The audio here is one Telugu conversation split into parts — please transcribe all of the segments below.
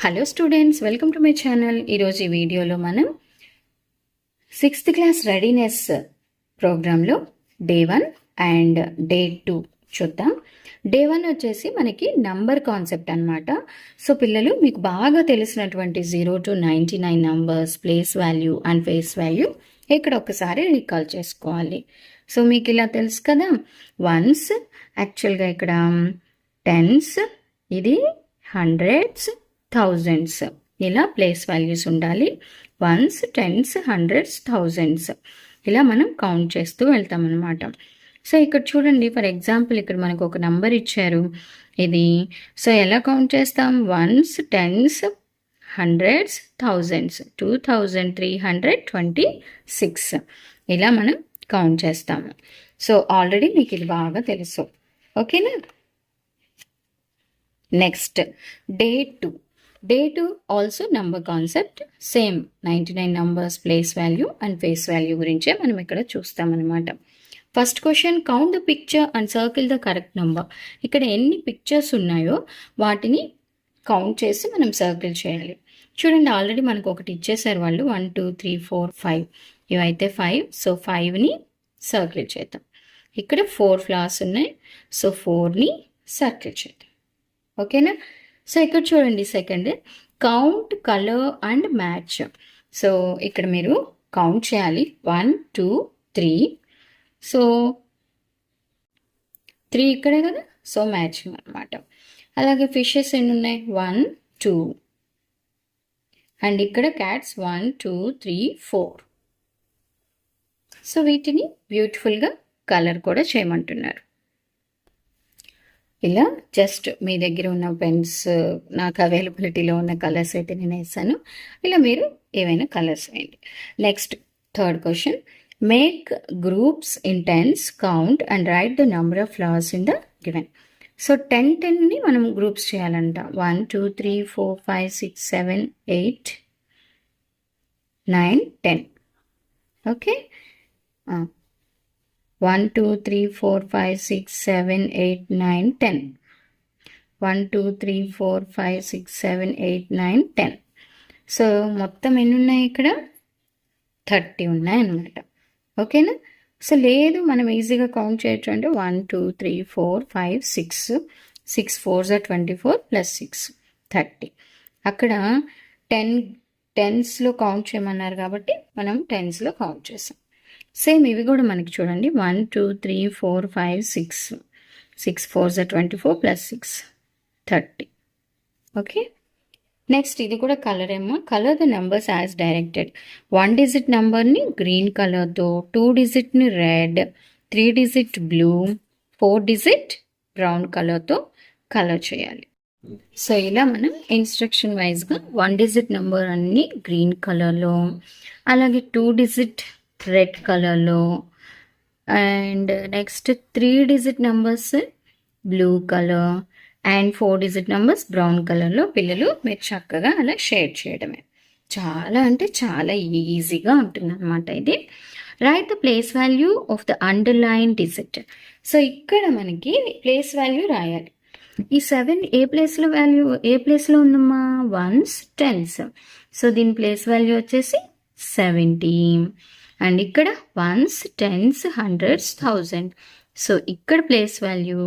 Hello students, welcome to my channel. ఈరోజు ఈ వీడియోలో మనం 6th క్లాస్ రెడీనెస్ ప్రోగ్రాంలో డే 1 అండ్ డే 2 చూద్దాం. డే 1 వచ్చేసి మనకి నంబర్ కాన్సెప్ట్ అనమాట. సో పిల్లలు, మీకు బాగా తెలిసినటువంటి 0 to 99 numbers, place value and face value ఇక్కడ ఒకసారి రికాల్ చేసుకోవాలి. సో మీకు ఇలా తెలుసు కదా, వన్స్ యాక్చువల్గా ఇక్కడ టెన్స్, ఇది హండ్రెడ్స్, థౌజండ్స్, ఇలా ప్లేస్ వాల్యూస్ ఉండాలి. వన్స్, టెన్స్, హండ్రెడ్స్, థౌజండ్స్ ఇలా మనం కౌంట్ చేస్తూ వెళ్తాం అనమాట. సో ఇక్కడ చూడండి, ఫర్ ఎగ్జాంపుల్ ఇక్కడ మనకు ఒక నంబర్ ఇచ్చారు ఇది. సో ఎలా కౌంట్ చేస్తాం? వన్స్, టెన్స్, హండ్రెడ్స్, థౌజండ్స్, 2326 ఇలా మనం కౌంట్ చేస్తాము. సో ఆల్రెడీ మీకు ఇది బాగా తెలుసు, ఓకేనా? Next day 2. Day 2 also number concept, same 99 numbers, place value and face value గురించే మనం ఇక్కడ చూస్తామన్నమాట. First question, count the picture and circle the correct number. ఇక్కడ ఎన్ని పిక్చర్స్ ఉన్నాయో వాటిని కౌంట్ చేసి మనం సర్కిల్ చేయాలి. చూడండి, ఆల్రెడీ మనకు ఒకటి ఇచ్చేసారు వాళ్ళు, 1 2 3 4 5. ఇవైతే 5. సో 5ని సర్కిల్ చేద్దాం. ఇక్కడ 4 ఫ్లవర్స్ ఉన్నాయి, సో 4ని సర్కిల్ చేద్దాం, ఓకేనా? సో ఇక్కడ చూడండి, second, count colour and match. So ఇక్కడ మీరు కౌంట్ చేయాలి, 1 2 3. సో 3 ఇక్కడే కదా, సో మ్యాచింగ్ అనమాట. అలాగే ఫిషెస్ ఎన్ని ఉన్నాయి? 1 2. అండ్ ఇక్కడ క్యాట్స్ 1 2 3 4. సో వీటిని బ్యూటిఫుల్గా కలర్ కూడా చేయమంటున్నారు. ఇలా జస్ట్ మీ దగ్గర ఉన్న పెన్స్, నాకు అవైలబిలిటీలో ఉన్న కలర్స్ అయితే నేను వేసాను. ఇలా మీరు ఏవైనా కలర్స్ వేయండి. Next third question, make groups in tens, count and write the number of flowers in the given. So 10ని మనం గ్రూప్స్ చేయాలంట. 1 2 3 4 5 6 7 8 9 10. ఓకే, 1 2 3 4 5 6 7 8 9 10. 1 2 3 4 5 6 7 8 9 10. సో మొత్తం ఎన్ని ఉన్నాయి ఇక్కడ? 30 ఉన్నాయి అన్నమాట, ఓకేనా? సో లేదు, మనం ఈజీగా కౌంట్ చేయొచ్చు అంటే 1 2 3 4 5 6 6 4s are 24 plus 6 30. అక్కడ 10s కౌంట్ చేయమన్నారు కాబట్టి మనం 10s కౌంట్ చేసాం. సేమ్ ఇవి కూడా మనకి చూడండి, 1 2 3 4 5 6 6 4s are 24 plus 6 30. Okay, next ఇది కూడా కలర్ ఏమో. Colour the numbers as directed. 1 digit నెంబర్ని గ్రీన్ కలర్తో, 2 డిజిట్ని red, 3 digit blue, 4 digit brown కలర్తో కలర్ చేయాలి. సో ఇలా మనం ఇన్స్ట్రక్షన్ వైజ్గా 1 డిజిట్ నెంబర్ అన్ని గ్రీన్ కలర్లో, అలాగే 2 డిజిట్ రెడ్ కలర్లో, and next 3 digit numbers blue colour, and 4 digit numbers brown కలర్లో పిల్లలు మీరు చక్కగా అలా షేడ్ చేయడమే. చాలా అంటే చాలా ఈజీగా ఉంటుంది అనమాట ఇది. Right the place value of the underline digit. So ఇక్కడ మనకి ప్లేస్ వాల్యూ రాయాలి. ఈ 7 ఏ ప్లేస్లో ఉందమ్మా? Ones, tens. సో దీని ప్లేస్ వాల్యూ వచ్చేసి 70. అండ్ ఇక్కడ వన్స్, టెన్స్, హండ్రెడ్స్, 1000. సో ఇక్కడ ప్లేస్ వాల్యూ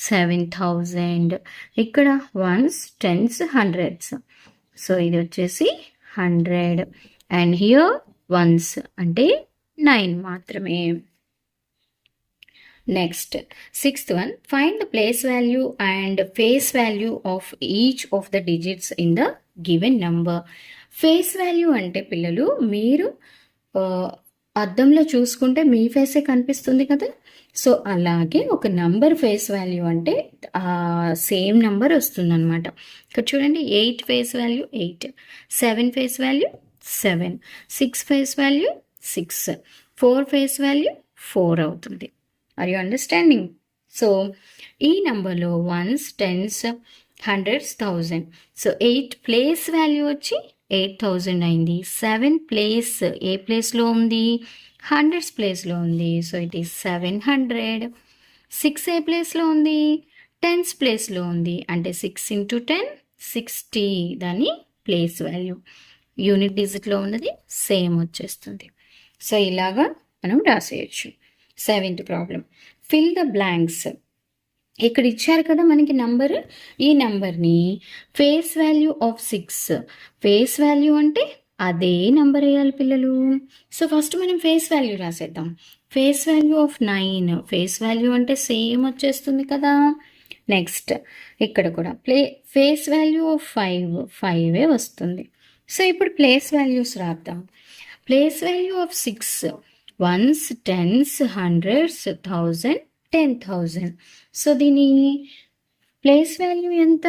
7000. ఇక్కడ వన్స్, టెన్స్, హండ్రెడ్స్. సో ఇది వచ్చేసి 100. అండ్ హియర్ వన్స్ అంటే 9 మాత్రమే. Next 6th one, find the place value and face value of each of the digits in the given number. Face value అంటే పిల్లలు, మీరు అద్దంలో చూసుకుంటే మీ ఫేసే కనిపిస్తుంది కదా. సో అలాగే ఒక నంబర్ ఫేస్ వాల్యూ అంటే సేమ్ నంబర్ వస్తుంది అనమాట. ఇక్కడ చూడండి, 8 face value 8, 7 face value 7, 6 face value 6, 4 face value 4 అవుతుంది. Are you understanding? సో ఈ నంబర్లో ones, tens, hundreds, 1000. So 8 place value వచ్చి 8000 అయింది. 7 ప్లేస్ ఏ ప్లేస్లో ఉంది? హండ్రెడ్స్ ప్లేస్లో ఉంది. So it is 700. 6 ఏ ప్లేస్లో ఉంది? టెన్స్ ప్లేస్లో ఉంది. అంటే 6 into 10 60 దాని ప్లేస్ వాల్యూ. యూనిట్ డిజిట్లో ఉన్నది సేమ్ వచ్చేస్తుంది. సో ఇలాగా మనం రాసేయచ్చు. 7th problem, fill the blanks. ఇక్కడ ఇచ్చారు కదా మనకి నంబర్, ఈ నంబర్ని face value of 6, face value అంటే అదే నంబర్ వేయాలి పిల్లలు. సో ఫస్ట్ మనం ఫేస్ వాల్యూ రాసేద్దాం. Face value of 9, face value అంటే సేమ్ వచ్చేస్తుంది కదా. నెక్స్ట్ ఇక్కడ కూడా ఫేస్ వాల్యూ ఆఫ్ 5, 5 వస్తుంది. సో ఇప్పుడు ప్లేస్ వాల్యూస్ రాద్దాం. Place value of 6, ones, tens, hundreds, 1000, 10,000. So దీని ప్లేస్ వాల్యూ ఎంత?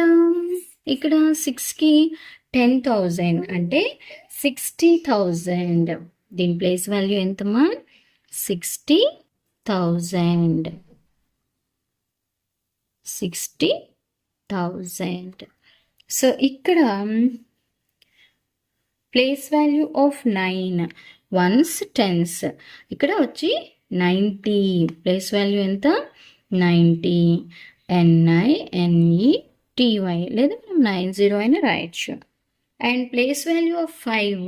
ఇక్కడ 6కి 10,000 అంటే 60,000. దీని ప్లేస్ వాల్యూ ఎంతమ్మా? 60,000. 60,000. సో ఇక్కడ place value of 9, ones, tens, ఇక్కడ వచ్చి 90. ప్లేస్ వాల్యూ ఎంత? 90. NINETY లేదా మనం 90 అయినా రాయొచ్చు. And place value of 5,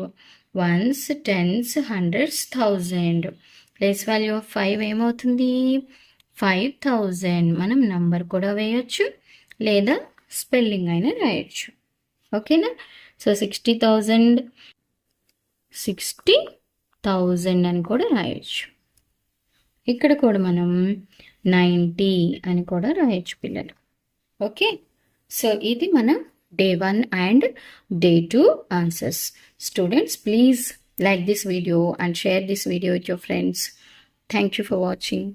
ones, tens, hundreds, 1000. Place value of 5 ఏమవుతుంది? 5,000. మనం నంబర్ కూడా వేయొచ్చు లేదా స్పెల్లింగ్ అయినా రాయొచ్చు. ఓకేనా? సో 60,000 అని కూడా రాయొచ్చు. ఇక్కడ కూడా మనం 90 అని కూడా రాయొచ్చు పిల్లలు. ఓకే, సో ఇది మన Day 1 and Day 2 answers. Students, please like this video and share this video with your friends. Thank you for watching.